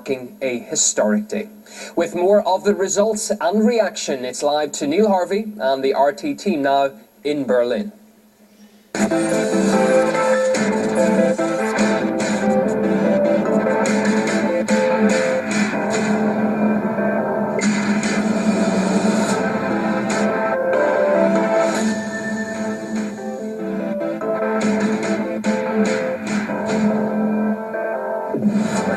marking a historic day. With more of the results and reaction, it's live to Neil Harvey and the RT team now in Berlin.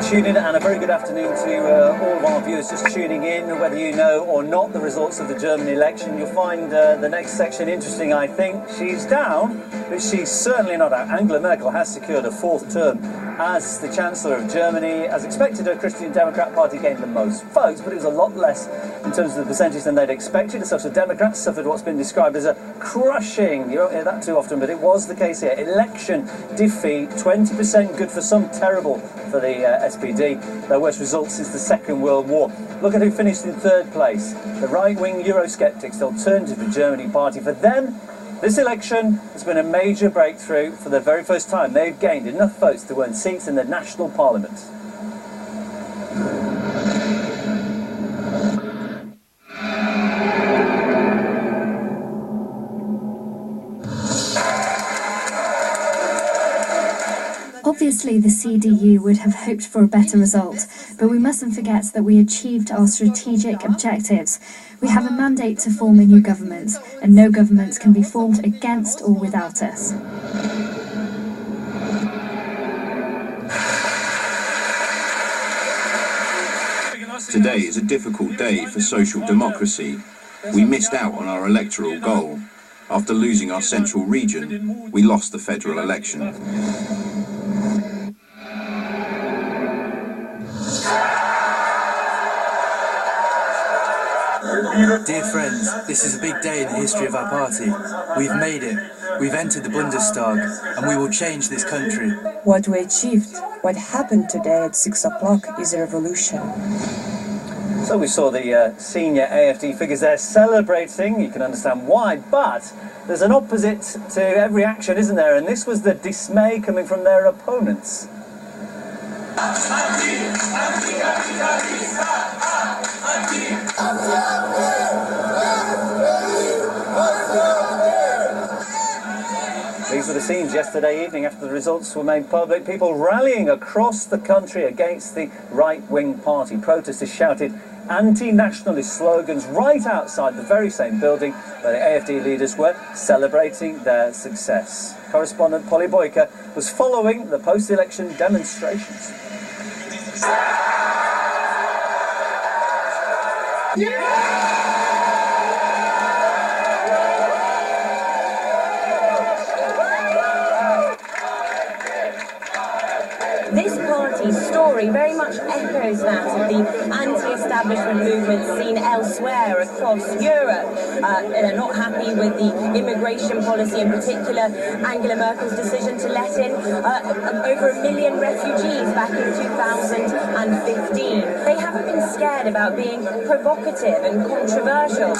Tune in, and a very good afternoon to all of our viewers just tuning in. Whether you know or not the results of the German election, you'll find the next section interesting, I think. She's down, but she's certainly not out. Angela Merkel has secured a fourth term as the Chancellor of Germany. As expected, her Christian Democrat Party gained the most votes, but it was a lot less in terms of the percentage than they'd expected. The Social Democrats suffered what's been described as a crushing, you don't hear that too often, but it was the case here, election defeat. 20% good for some, terrible for the SPD, their worst results since the Second World War. Look at who finished in third place. The right-wing Eurosceptics, the Alternative for Germany party. For them, this election has been a major breakthrough. For the very first time, they've gained enough votes to earn seats in the national parliament. Obviously, the CDU would have hoped for a better result, but we mustn't forget that we achieved our strategic objectives. We have a mandate to form a new government, and no government can be formed against or without us. Today is a difficult day for social democracy. We missed out on our electoral goal. After losing our central region, we lost the federal election. Dear friends, this is a big day in the history of our party. We've made it. We've entered the Bundestag, and we will change this country. What we achieved, what happened today at 6 o'clock, is a revolution. So we saw the senior AfD figures there celebrating. You can understand why, but there's an opposite to every action, isn't there? And this was the dismay coming from their opponents. These were the scenes yesterday evening after the results were made public. People rallying across the country against the right-wing party. Protesters shouted anti-nationalist slogans right outside the very same building where the AfD leaders were celebrating their success. Correspondent Polly Boyka was following the post-election demonstrations. This party's story very much echoes that of the anti-establishment movement seen elsewhere across Europe. They're not happy with the immigration policy, in particular Angela Merkel's decision to let in over 1 million refugees back in 2015. They haven't been scared about being provocative and controversial.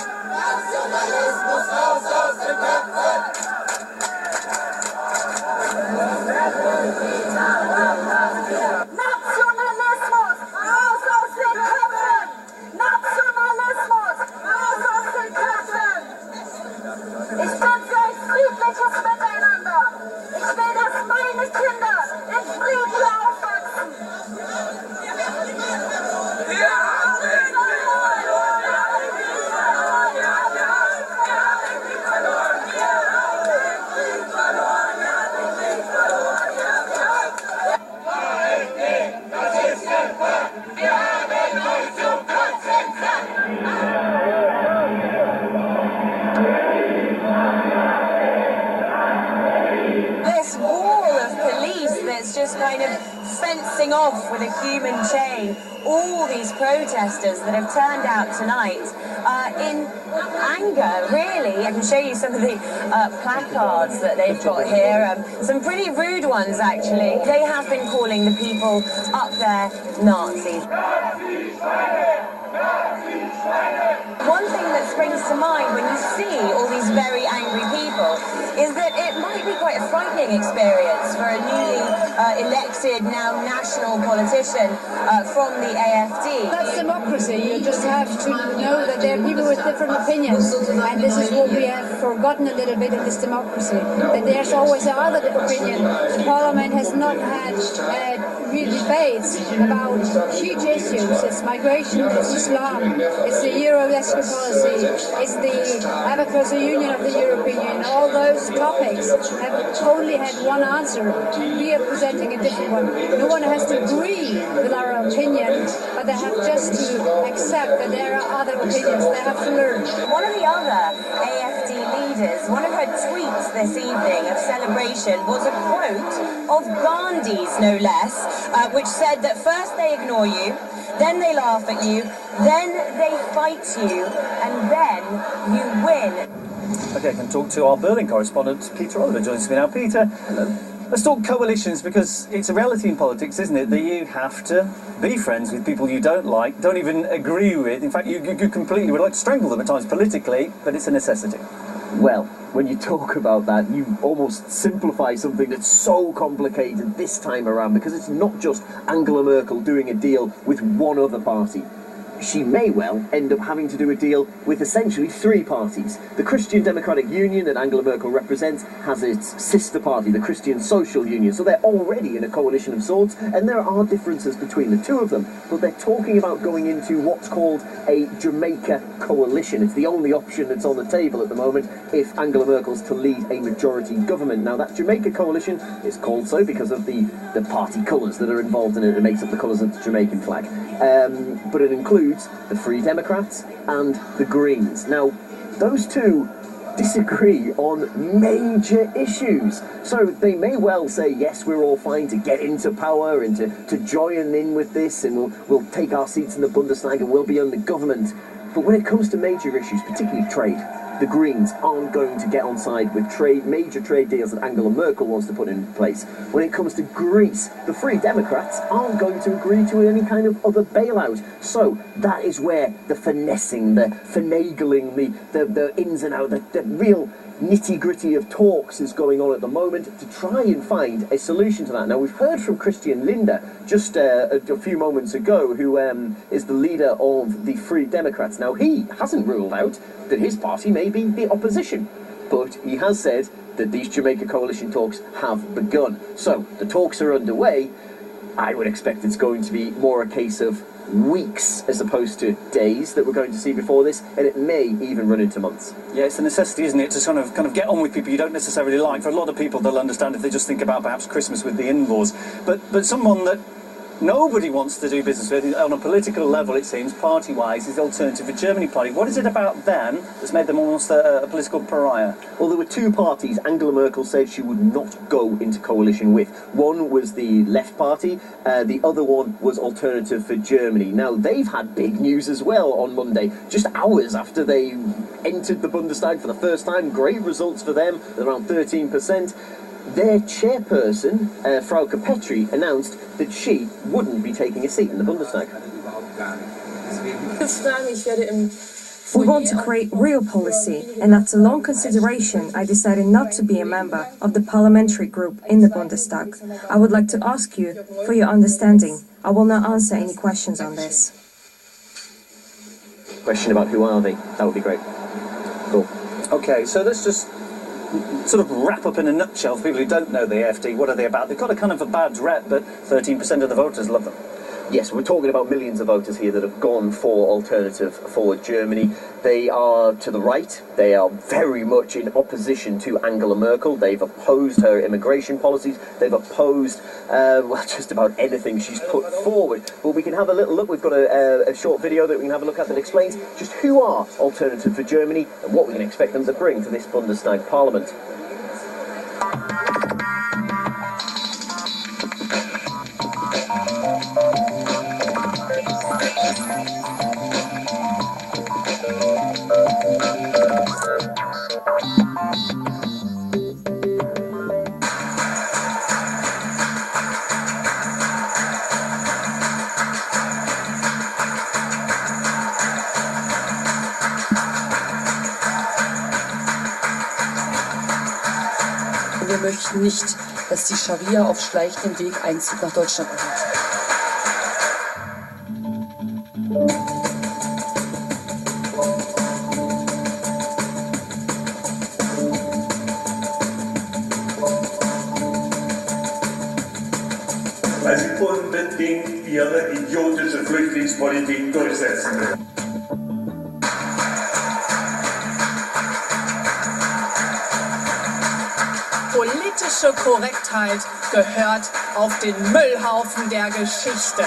Just kind of fencing off with a human chain all these protesters that have turned out tonight in anger, really. I can show you some of the placards that they've got here, some pretty rude ones actually. They have been calling the people up there Nazis. One thing that's springs to mind when you see all these very angry people is that it might be quite a frightening experience for a newly elected, now national politician from the AfD. That's democracy. You just have to know that there are people with different opinions, and this is what we have forgotten a little bit in this democracy, that there's always another opinion. The parliament has not had real debates about huge issues. It's migration, it's Islam, it's the Euro-esque policy, it's the abacus union of the European Union. All those topics have only had one answer. We are presenting a different one. No one has to agree with our opinion, but they have just to accept that there are other opinions. They have to learn. One of the other AfD leaders, one of her tweets this evening of celebration was a quote of Gandhi's, no less, which said that first they ignore you, then they laugh at you, then they fight you, and then you win. Okay, I can talk to our Berlin correspondent, Peter Oliver, joins me now. Peter, let's talk coalitions, because it's a reality in politics, isn't it, that you have to be friends with people you don't like, don't even agree with. In fact, you completely would like to strangle them at times politically, but it's a necessity. Well, when you talk about that, you almost simplify something that's so complicated this time around, because it's not just Angela Merkel doing a deal with one other party. She may well end up having to do a deal with essentially three parties. The Christian Democratic Union that Angela Merkel represents has its sister party, the Christian Social Union, so they're already in a coalition of sorts, and there are differences between the two of them, but they're talking about going into what's called a Jamaica coalition. It's the only option that's on the table at the moment if Angela Merkel's to lead a majority government. Now, that Jamaica coalition is called so because of the party colours that are involved in it. It makes up the colours of the Jamaican flag. But it includes the Free Democrats and the Greens. Now, those two disagree on major issues. So they may well say, yes, we're all fine to get into power and to join in with this, and we'll take our seats in the Bundestag and we'll be on the government. But when it comes to major issues, particularly trade, the Greens aren't going to get on side with major trade deals that Angela Merkel wants to put in place. When it comes to Greece, the Free Democrats aren't going to agree to any kind of other bailout. So that is where the finessing, the finagling, the ins and outs, the real nitty-gritty of talks is going on at the moment to try and find a solution to that. Now, we've heard from Christian Lindner just a few moments ago, who is the leader of the Free Democrats. Now, he hasn't ruled out that his party may be the opposition, but he has said that these Jamaica coalition talks have begun. So, the talks are underway. I would expect it's going to be more a case of weeks as opposed to days that we're going to see before this, and it may even run into months. Yeah, it's a necessity, isn't it, to kind of get on with people you don't necessarily like. For a lot of people, they'll understand if they just think about perhaps Christmas with the in-laws, but someone that nobody wants to do business with on a political level, it seems, party-wise, is the Alternative for Germany party. What is it about them that's made them almost a political pariah? Well, there were two parties Angela Merkel said she would not go into coalition with. One was the Left Party, the other one was Alternative for Germany. Now, they've had big news as well on Monday, just hours after they entered the Bundestag for the first time. Great results for them, around 13%. Their chairperson, Frauke Petri, announced that she wouldn't be taking a seat in the Bundestag. We want to create real policy, and after long consideration, I decided not to be a member of the parliamentary group in the Bundestag. I would like to ask you for your understanding. I will not answer any questions on this. Question about who are they? That would be great. Cool. Okay, so let's just sort of wrap up in a nutshell for people who don't know the AfD. What are they about? They've got a kind of a bad rep, but 13% of the voters love them. Yes, we're talking about millions of voters here that have gone for Alternative for Germany. They are to the right. They are very much in opposition to Angela Merkel. They've opposed her immigration policies. They've opposed, well, just about anything she's put forward. But we can have a little look. We've got a short video that we can have a look at that explains just who are Alternative for Germany and what we can expect them to bring to this Bundestag Parliament. möchten nicht, dass die Scharia auf schleichendem Weg Einzug nach Deutschland erhält. Weil sie unbedingt ihre idiotische Flüchtlingspolitik durchsetzen will. Politische Korrektheit gehört auf den Müllhaufen der Geschichte.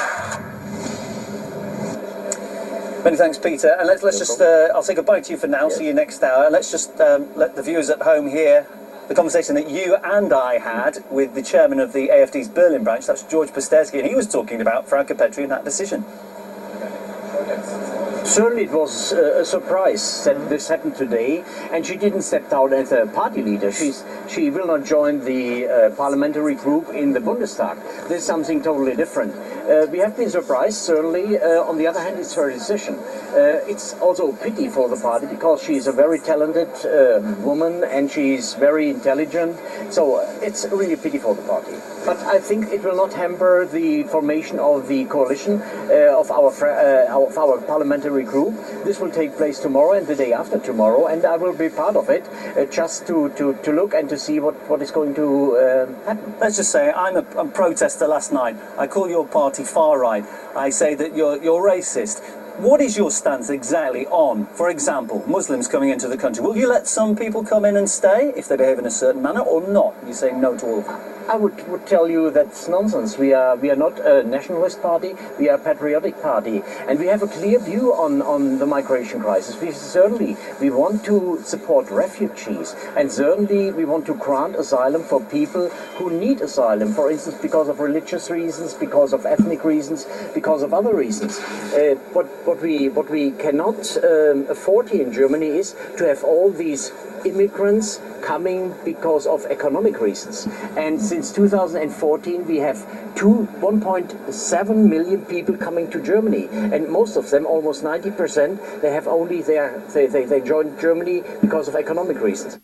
Many thanks, Peter. And let's just, I'll say goodbye to you for now, see you next hour. And let's just let the viewers at home hear the conversation that you and I had with the chairman of the AfD's Berlin branch, that's George Pastersky, and he was talking about Frauke Petry and that decision. Certainly it was a surprise that this happened today, and she didn't step down as a party leader. She will not join the parliamentary group in the Bundestag. This is something totally different. We have been surprised, certainly. On the other hand, it's her decision. It's also a pity for the party because she's a very talented woman and she's very intelligent. So it's really a pity for the party. But I think it will not hamper the formation of the coalition of our parliamentary group. This will take place tomorrow and the day after tomorrow, and I will be part of it just to look and to see what is going to happen. Let's just say I'm a protester last night. I call your party far right. I say that you're racist. What is your stance exactly on, for example, Muslims coming into the country? Will you let some people come in and stay if they behave in a certain manner, or not? You say no to all of that? I would tell you that's nonsense. We are not a nationalist party, we are a patriotic party, and we have a clear view on the migration crisis. We want to support refugees, and certainly we want to grant asylum for people who need asylum, for instance because of religious reasons, because of ethnic reasons, because of other reasons. What we cannot afford here in Germany is to have all these immigrants coming because of economic reasons. And since 2014 we have 1.7 million people coming to Germany, and most of them, almost 90%, they joined Germany because of economic reasons.